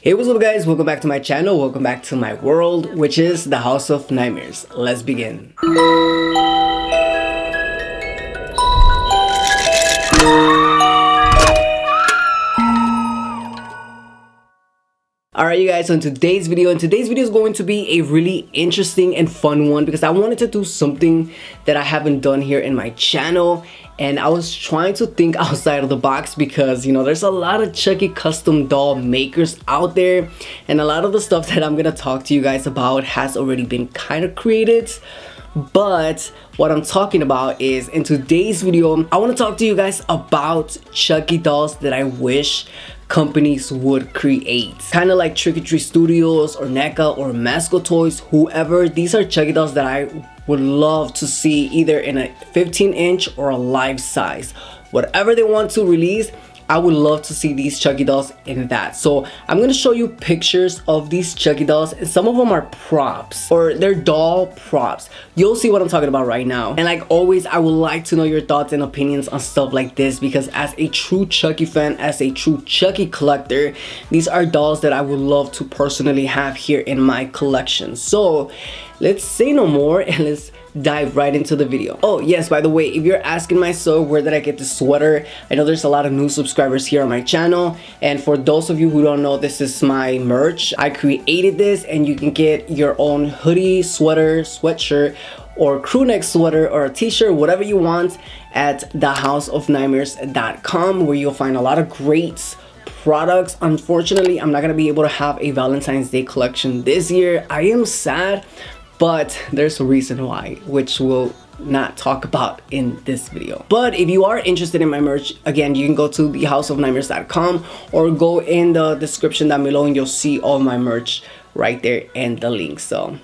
Hey, what's up guys, welcome back to my channel, welcome back to my world, which is the House of Nightmares. Let's begin. Alright you guys, so in today's video is going to be a really interesting and fun one because I wanted to do something that I haven't done here in my channel, and I was trying to think outside of the box because, you know, there's a lot of Chucky custom doll makers out there, and a lot of the stuff that I'm gonna talk to you guys about has already been kind of created. But what I'm talking about is, in today's video, I want to talk to you guys about Chucky dolls that I wish companies would create. Kind of like Trick or Treat Studios or NECA or Mezco Toys, whoever. These are Chucky dolls that I would love to see either in a 15-inch or a life size. Whatever they want to release, I would love to see these Chucky dolls in that. So I'm gonna show you pictures of these Chucky dolls, and some of them are props, or they're doll props. You'll see what I'm talking about right now. And like always, I would like to know your thoughts and opinions on stuff like this, because as a true Chucky fan, as a true Chucky collector, these are dolls that I would love to personally have here in my collection. So let's say no more and let's dive right into the video. Oh yes, by the way, if you're asking myself where did I get this sweater, I know there's a lot of new subscribers here on my channel, and for those of you who don't know, this is my merch. I created this, and you can get your own hoodie, sweater, sweatshirt, or crew neck sweater, or a t-shirt, whatever you want, at thehouseofnightmares.com, where you'll find a lot of great products. Unfortunately, I'm not gonna be able to have a Valentine's Day collection this year. I am sad, but there's a reason why, which we'll not talk about in this video. But if you are interested in my merch, again, you can go to thehouseofnightmares.com or go in the description down below and you'll see all my merch right there and the link. So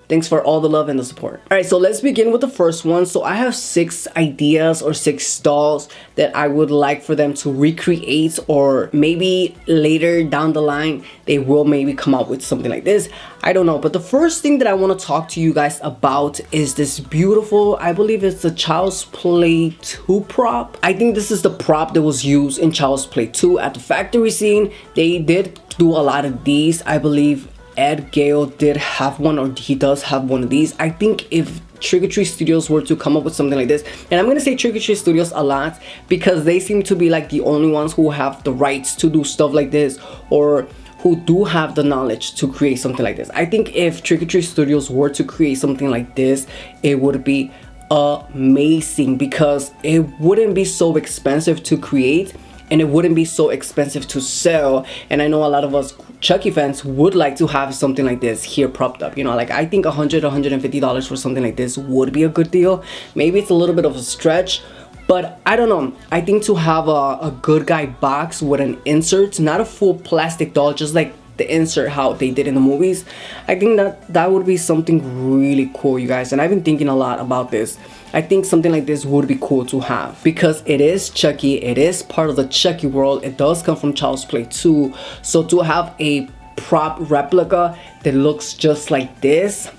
thanks for all the love and the support. All right, so let's begin with the first one. So I have 6 ideas or 6 dolls that I would like for them to recreate, or maybe later down the line, they will maybe come up with something like this. I don't know. But the first thing that I want to talk to you guys about is this beautiful, I believe it's the Child's Play 2 prop. I think this is the prop that was used in Child's Play 2 at the factory scene. They did do a lot of these. I believe Edgar-O did have one, or he does have one of these. I think if Trick or Treat Studios were to come up with something like this, and I'm gonna say Trick or Treat Studios a lot because they seem to be like the only ones who have the rights to do stuff like this, or who do have the knowledge to create something like this. I think if Trick or Treat Studios were to create something like this, it would be amazing because it wouldn't be so expensive to create, and it wouldn't be so expensive to sell. And I know a lot of us Chucky fans would like to have something like this here propped up. You know, like I think $100-$150 for something like this would be a good deal. Maybe it's a little bit of a stretch, but I don't know. I think to have a good guy box with an insert, not a full plastic doll, just like the insert how they did in the movies, I think that would be something really cool, you guys. And I've been thinking a lot about this. I think something like this would be cool to have because it is Chucky, it is part of the Chucky world, it does come from Child's Play 2. So to have a prop replica that looks just like this,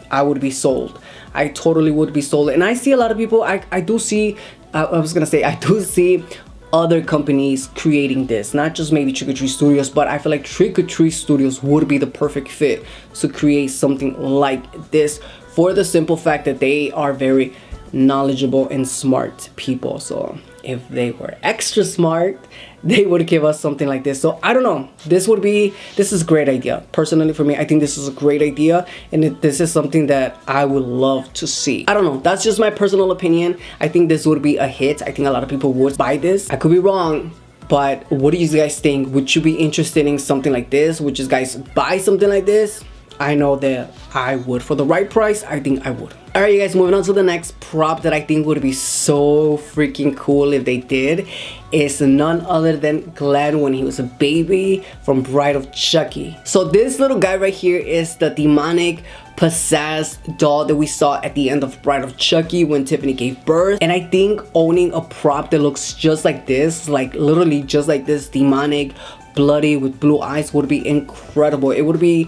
I would be sold. I totally would be sold. And I see a lot of people, I do see other companies creating this, not just maybe Trick or Treat Studios, but I feel like Trick or Treat Studios would be the perfect fit to create something like this, for the simple fact that they are very knowledgeable and smart people. So if they were extra smart, they would give us something like this. So I don't know, this is a great idea. Personally, for me, I think this is a great idea, and this is something that I would love to see. I don't know, that's just my personal opinion. I think this would be a hit. I think a lot of people would buy this. I could be wrong, but what do you guys think? Would you be interested in something like this? Would you guys buy something like this? I know that I would. For the right price, I think I would. Alright you guys, moving on to the next prop that I think would be so freaking cool if they did, is none other than Glenn when he was a baby from Bride of Chucky. So this little guy right here is the demonic possessed doll that we saw at the end of Bride of Chucky when Tiffany gave birth. And I think owning a prop that looks just like this, like literally just like this, demonic, bloody, with blue eyes, would be incredible. It would be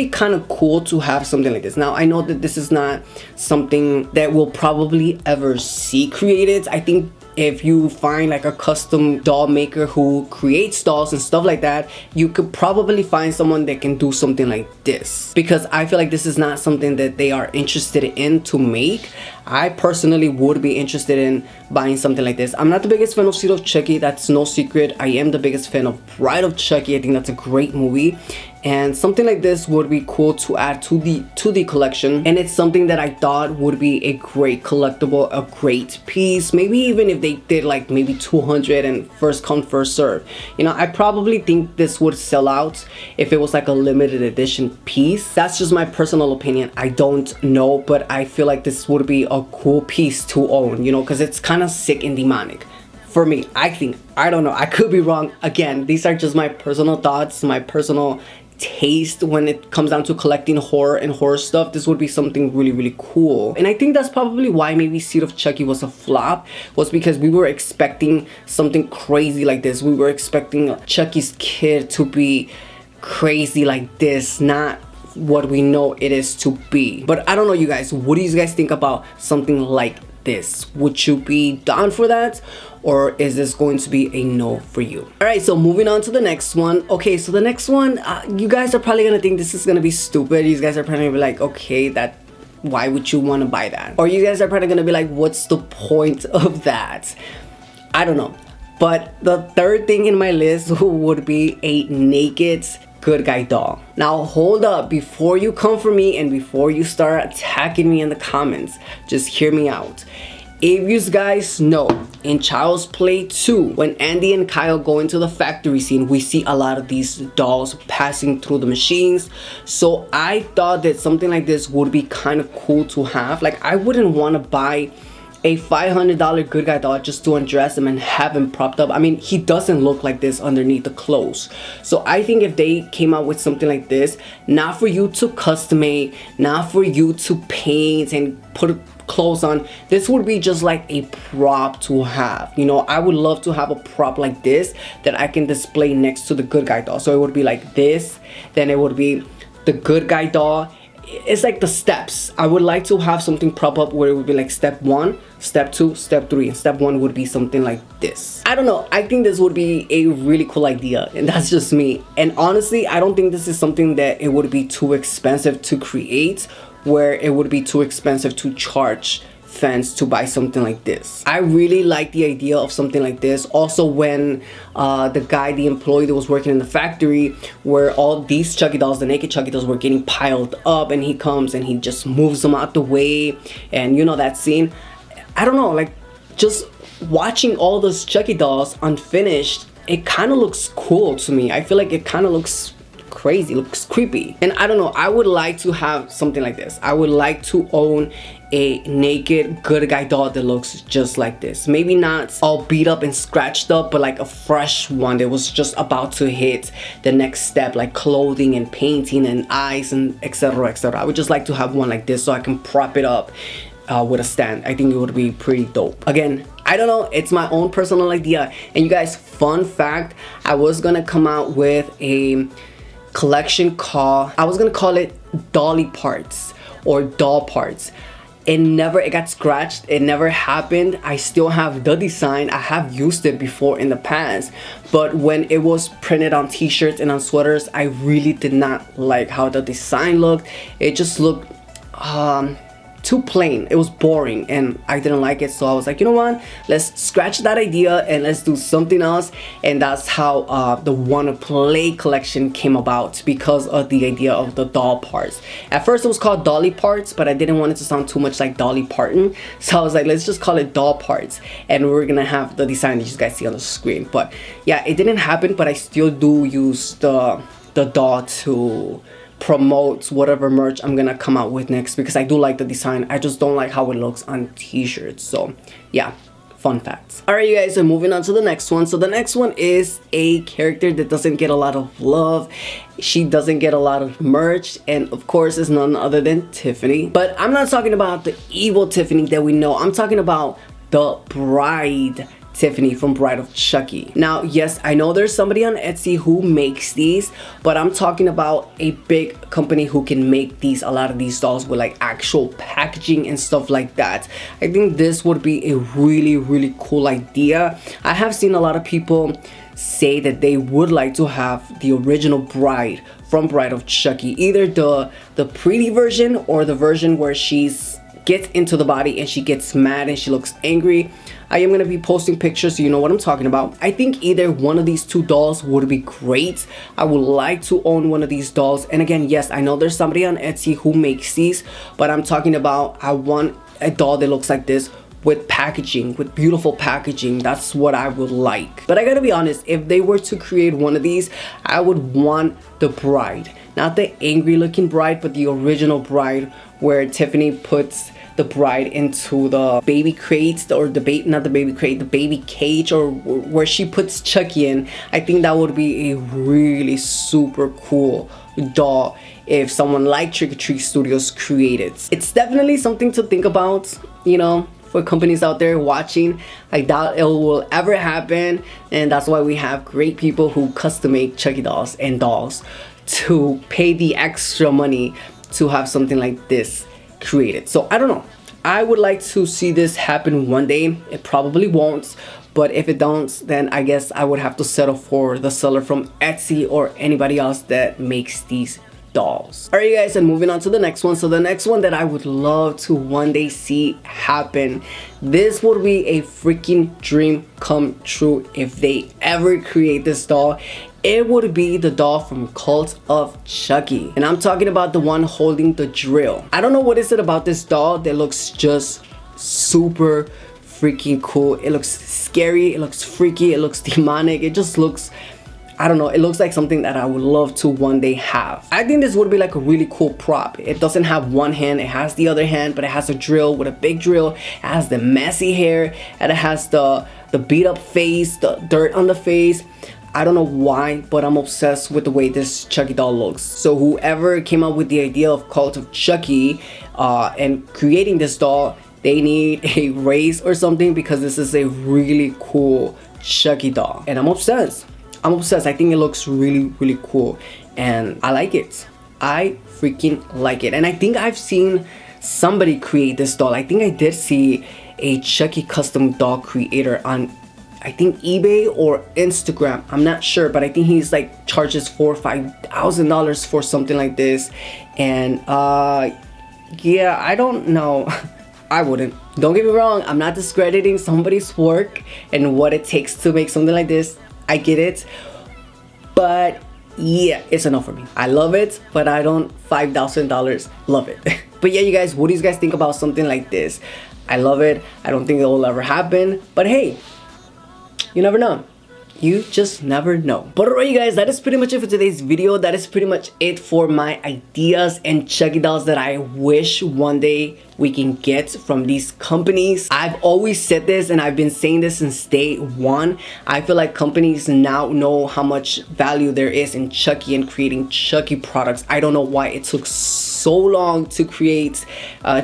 kind of cool to have something like this. Now I know that this is not something that we'll probably ever see created. I think if you find like a custom doll maker who creates dolls and stuff like that, you could probably find someone that can do something like this, because I feel like this is not something that they are interested in to make. I personally would be interested in buying something like this. I'm not the biggest fan of Seed of Chucky, that's no secret. I am the biggest fan of Bride of Chucky. I think that's a great movie, and something like this would be cool to add to the collection. And it's something that I thought would be a great collectible, a great piece. Maybe even if they did like maybe 200 and first come first serve, you know, I probably think this would sell out if it was like a limited edition piece. That's just my personal opinion. I don't know, but I feel like this would be a cool piece to own, you know, because it's kind of sick and demonic. For me, I think, I don't know, I could be wrong. Again, these are just my personal thoughts, my personal taste when it comes down to collecting horror and horror stuff. This would be something really, really cool. And I think that's probably why maybe Seed of Chucky was a flop, was because we were expecting something crazy like this. We were expecting Chucky's kid to be crazy like this, not what we know it is to be. But I don't know, you guys, what do you guys think about something like this? Would you be down for that, or is this going to be a no for you? All right, so moving on to the next one. Okay, so the next one, you guys are probably gonna think this is gonna be stupid. You guys are probably gonna be like, okay, that, why would you want to buy that? Or you guys are probably gonna be like, what's the point of that? I don't know. But the third thing in my list would be a naked good guy doll. Now hold up, before you come for me and before you start attacking me in the comments, just hear me out. If you guys know, in Child's Play 2, when Andy and Kyle go into the factory scene, we see a lot of these dolls passing through the machines. So I thought that something like this would be kind of cool to have. Like, I wouldn't want to buy a $500 good guy doll just to undress him and have him propped up. I mean, he doesn't look like this underneath the clothes. So I think if they came out with something like this, not for you to custom made, not for you to paint and put clothes on, this would be just like a prop to have. You know, I would love to have a prop like this that I can display next to the good guy doll. So it would be like this, then it would be the good guy doll. It's like the steps. I would like to have something prop up where it would be like step 1, step 2, step 3, and step 1 would be something like this. I don't know, I think this would be a really cool idea, and that's just me. And honestly, I don't think this is something that it would be too expensive to create, where it would be too expensive to charge fans to buy something like this. I really like the idea of something like this. Also, when the employee that was working in the factory, where all these Chucky dolls, the naked Chucky dolls, were getting piled up, and he comes and he just moves them out the way, and you know that scene. I don't know, like, just watching all those Chucky dolls unfinished, it kind of looks cool to me. I feel like it kind of looks crazy, looks creepy. And I don't know, I would like to have something like this. I would like to own a naked good guy doll that looks just like this. Maybe not all beat up and scratched up, but like a fresh one that was just about to hit the next step, like clothing and painting and eyes and etc, etc. I would just like to have one like this so I can prop it up with a stand. I think it would be pretty dope. Again, I don't know, it's my own personal idea. And you guys, fun fact, I was gonna come out with a collection I was gonna call it dolly parts or doll parts. It got scratched, it never happened. I still have the design, I have used it before in the past, but when it was printed on t-shirts and on sweaters, I really did not like how the design looked. It just looked too plain. It was boring and I didn't like it. So I was like, you know what, let's scratch that idea and let's do something else. And that's how the Wanna Play collection came about, because of the idea of the doll parts. At first it was called Dolly Parts, but I didn't want it to sound too much like Dolly Parton, so I was like, let's just call it Doll Parts, and we're gonna have the design that you guys see on the screen. But yeah, it didn't happen, but I still do use the doll to promote whatever merch I'm gonna come out with next, because I do like the design. I just don't like how it looks on t-shirts. So yeah, fun facts. All right, you guys, so moving on to the next one. So the next one is a character that doesn't get a lot of love. She doesn't get a lot of merch, and of course it's none other than Tiffany. But I'm not talking about the evil Tiffany that we know. I'm talking about the bride Tiffany from Bride of Chucky. Now, yes, I know there's somebody on Etsy who makes these, but I'm talking about a big company who can make these, a lot of these dolls with like actual packaging and stuff like that. I think this would be a really cool idea. I have seen a lot of people say that they would like to have the original bride from Bride of Chucky, either the pretty version or the version where she's gets into the body and she gets mad and she looks angry. I am going to be posting pictures so you know what I'm talking about. I think either one of these two dolls would be great. I would like to own one of these dolls. And again, yes, I know there's somebody on Etsy who makes these, but I'm talking about, I want a doll that looks like this with packaging, with beautiful packaging. That's what I would like. But I gotta be honest, if they were to create one of these, I would want the bride, not the angry looking bride, but the original bride where Tiffany puts the bride into the baby crate, or not the baby crate, the baby cage, or where she puts Chucky in. I think that would be a really super cool doll if someone like Trick or Treat Studios created. It's definitely something to think about, you know, for companies out there watching. I doubt it will ever happen, and that's why we have great people who custom make Chucky dolls and dolls to pay the extra money to have something like this created. So I don't know, I would like to see this happen one day. It probably won't, but if it don't, then I guess I would have to settle for the seller from Etsy or anybody else that makes these dolls. Alright, you guys, and moving on to the next one. So the next one that I would love to one day see happen, this would be a freaking dream come true if they ever create this doll. It would be the doll from Cult of Chucky, and I'm talking about the one holding the drill. I don't know what is it about this doll that looks just super freaking cool. It looks scary, it looks freaky, it looks demonic. It just looks, I don't know, it looks like something that I would love to one day have. I think this would be like a really cool prop. It doesn't have one hand, it has the other hand, but it has a drill with a big drill. It has the messy hair, and it has the beat up face, the dirt on the face. I don't know why, but I'm obsessed with the way this Chucky doll looks. So whoever came up with the idea of Cult of Chucky and creating this doll, they need a raise or something, because this is a really cool Chucky doll. And I'm obsessed. I'm obsessed. I think it looks really cool, and I like it. I freaking like it. And I think I've seen somebody create this doll. I think I did see a Chucky custom doll creator on, I think, eBay or Instagram. I'm not sure, but I think he's like charges $4,000 or $5,000 for something like this. And yeah, I don't know. I wouldn't. Don't get me wrong, I'm not discrediting somebody's work and what it takes to make something like this. I get it, but yeah, it's enough for me. I love it, but I don't $5,000 love it. But yeah, you guys, what do you guys think about something like this? I love it. I don't think it will ever happen, but hey, you never know. You just never know. But alright, you guys, that is pretty much it for today's video. That is pretty much it for my ideas and Chucky dolls that I wish one day we can get from these companies. I've always said this, and I've been saying this since day one. I feel like companies now know how much value there is in Chucky and creating Chucky products. I don't know why it took so long to create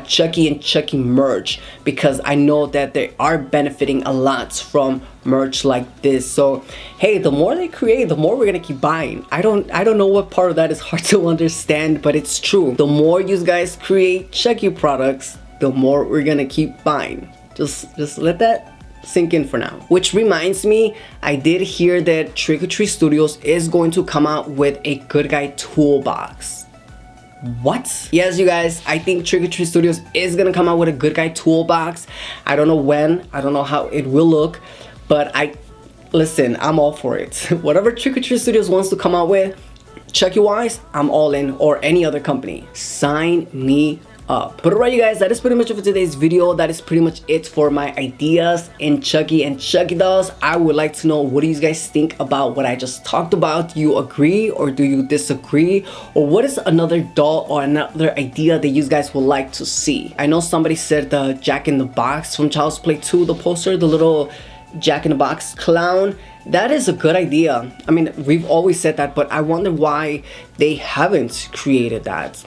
Chucky and Chucky merch, because I know that they are benefiting a lot from merch like this. So hey, the more they create, the more we're gonna keep buying. I don't know what part of that is hard to understand, but it's true. The more you guys create Chucky products, the more we're gonna keep buying. Just let that sink in for now. Which reminds me, I did hear that Trick or Treat Studios is going to come out with a good guy toolbox. What? Yes, you guys, I think Trick or Treat Studios is gonna come out with a good guy toolbox. I don't know when, I don't know how it will look, but listen, I'm all for it. Whatever Trick or Treat Studios wants to come out with, Chucky wise, I'm all in, or any other company. Sign me up. But alright, you guys, that is pretty much it for today's video. That is pretty much it for my ideas in Chucky and Chucky dolls. I would like to know, what do you guys think about what I just talked about? Do you agree or do you disagree? Or what is another doll or another idea that you guys would like to see? I know somebody said the Jack in the Box from Child's Play 2, the poster, the little Jack in the Box clown. That is a good idea. I mean, we've always said that, but I wonder why they haven't created that.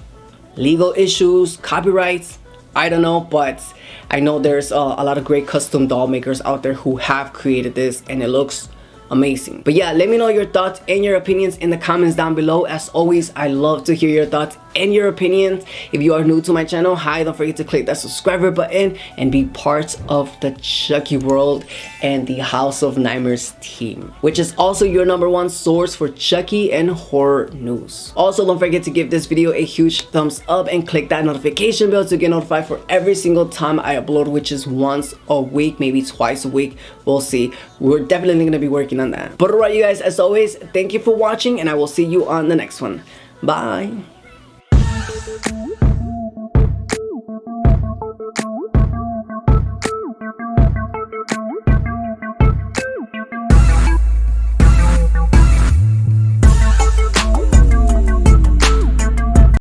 Legal issues, copyrights, I don't know, but I know there's a lot of great custom doll makers out there who have created this, and it looks amazing. But yeah, let me know your thoughts and your opinions in the comments down below. As always, I love to hear your thoughts and your opinions. If you are new to my channel, hi, don't forget to click that subscriber button and be part of the Chucky world and the House of Nightmares team, which is also your #1 source for Chucky and horror news. Also, don't forget to give this video a huge thumbs up and click that notification bell to get notified for every single time I upload, which is once a week, maybe twice a week. We'll see. We're definitely going to be working on that. But alright, you guys, as always, thank you for watching, and I will see you on the next one. Bye.